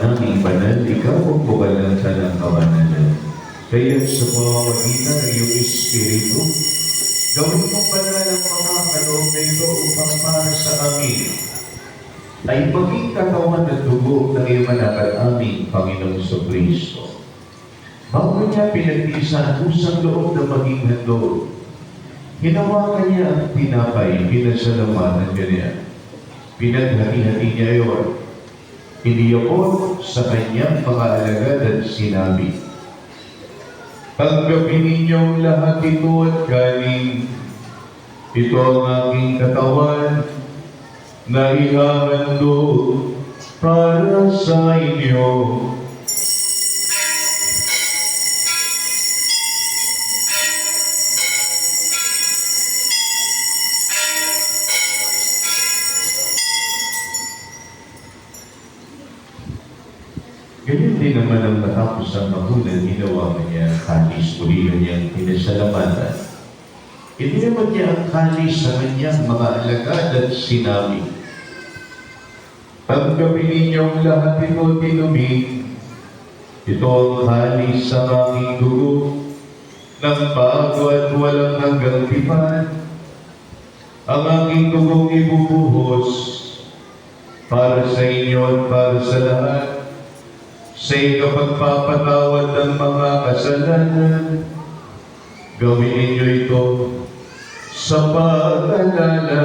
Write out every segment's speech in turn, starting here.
naming banal, ikaw ang bukalan ka ng kabanalan. Kaya sa pamamagitan ng iyong Espiritu, gawin mong banal ang mga kaloob na ito upang para sa amin ay maging katawan at dugo ng iyong anak at aming Panginoong Kristo. Bago niya pinag-isan usang loob na maging handog, hinawakan niya ang tinapay, pinasalamatan niya. Pinaghati-hati niya yun. Iniyakot sa kanyang mga alagad at sinabi, "Tanggapin ninyong lahat ito at kanin. Ito ang aking katawan na ihahandog para sa inyo." Ganyan din naman ang matapos ang magunan, ginawa niya ang kalis, muli niyang pinasalamatan. Itinamad niya ang kalis sa kanyang mga alagad at sinabi, "Tanggapin ninyong lahat ito at inumin. Ito ang kalis sa aking dugo, ng bago at walang hanggang tipan. Ang aking dugong ibubuhos para sa inyo at para sa lahat, sa ikapagpapatawad ng mga kasalanan. Gawin ninyo ito sa pag-alala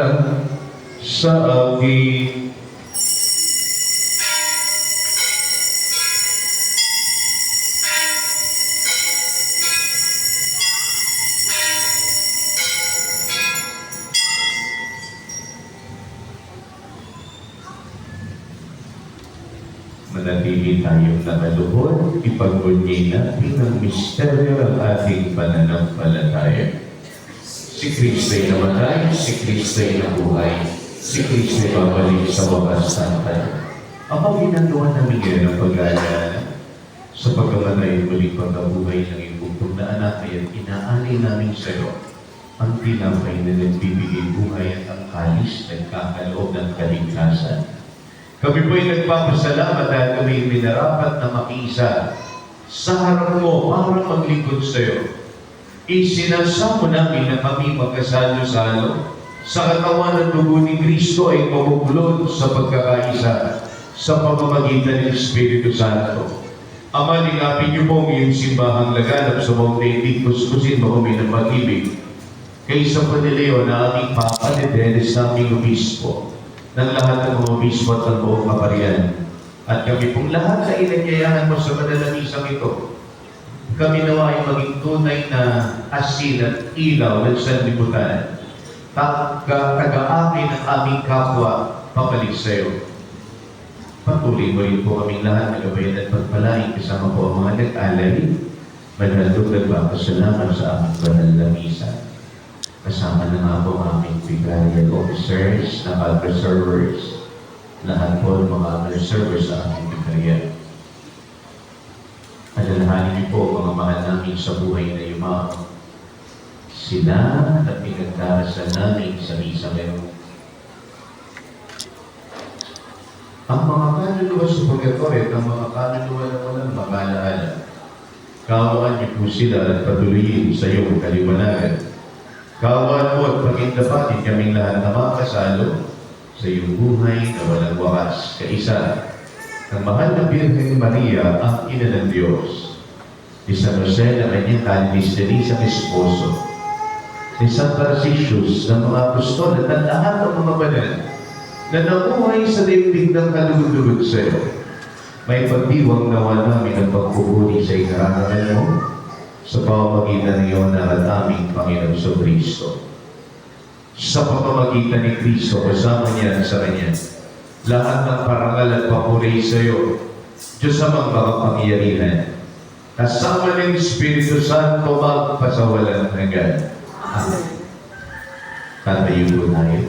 sa akin." Manatili tayong nakaluhod, ipag-ugnay natin ang misteryo ng ating pananampalataya. Si Kristo'y namatay, si Kristo'y nabuhay, si Kristo'y babalik sa wakas ng tayo. Ang ginagawa namin ngayon ang pag-aalala sa pagkamatay muli pagkabuhay ng iyong bugtong na anak, ay inaanay namin sa iyo ang tinapay na nagbibigay buhay at ang kalis na nagkakaloob ng kaligtasan. Kami po'y nagpapasalamat dahil kami minarapat na makiisa sa harap mo para maglingkod sa iyo. Isinasamo namin na kami magkasalo-salo sa katawan at dugo ni Kristo ay mabuklod sa pagkakaisa sa pamamagitan ng Espiritu Santo. Ama, lingapin niyo po ang iyong simbahang laganap sa buong daigdig, kuskusin mo kami ng pag-ibig. Kay San Cornelio na aming Papa ni Dennis na aming Obispo, ng lahat ng mga obispo at ng buong kaparian. At kami pong lahat na inanyayahan mo sa madalamisang ito, kami nawa ay maging tunay na asin at ilaw ng sanlibutan, taga-amin ng aming kapwa papalik sa iyo. Patuloy mo rin po kaming lahat na gabayan at pagpalain kasama po ang mga nag-alay, manhandog nagpapasalamat sa aming banal na misa. Kasama na nga po ang aming vicarial officers, na preservers, lahat po ng mga preservers sa aming vicarial. Alalahanin niyo po mga mahal namin sa buhay na yumaon. Sila at pinagdarasal namin sa misa ngayon. Ang mga kaluluwa sa purgatorio at ang mga kaluluwa na walang mag-alaala, kawaan niyo po sila at patuloyin sa iyong kaliwanagan. Kawaan mo at pagindapatin kaming lahat na makasalo sa iyong buhay na walang wakas. Kaisa, ang mahal na Birhen Maria, ang Ina ng Diyos, ni San Jose na kanyang kalis na isang esposo, ni San Tarcisius ng mga apostol at ang lahat ng mga banal na nabuhay sa daigdig ng kalugod-lugod sa iyo. May pagdiwang nawa namin ang pagpupuri sa ikarangalan mo sa pamamagitan niyo ng aming Panginoong Kristo. Sa pamamagitan ni Kristo, kasama niya sa Kanya, lahat ng parangal at papuri sa iyo, Diyos amang makapangyarihan, kasama ng Espiritu Santo magpasawalan hanggan. Amen. Tatayo po tayo.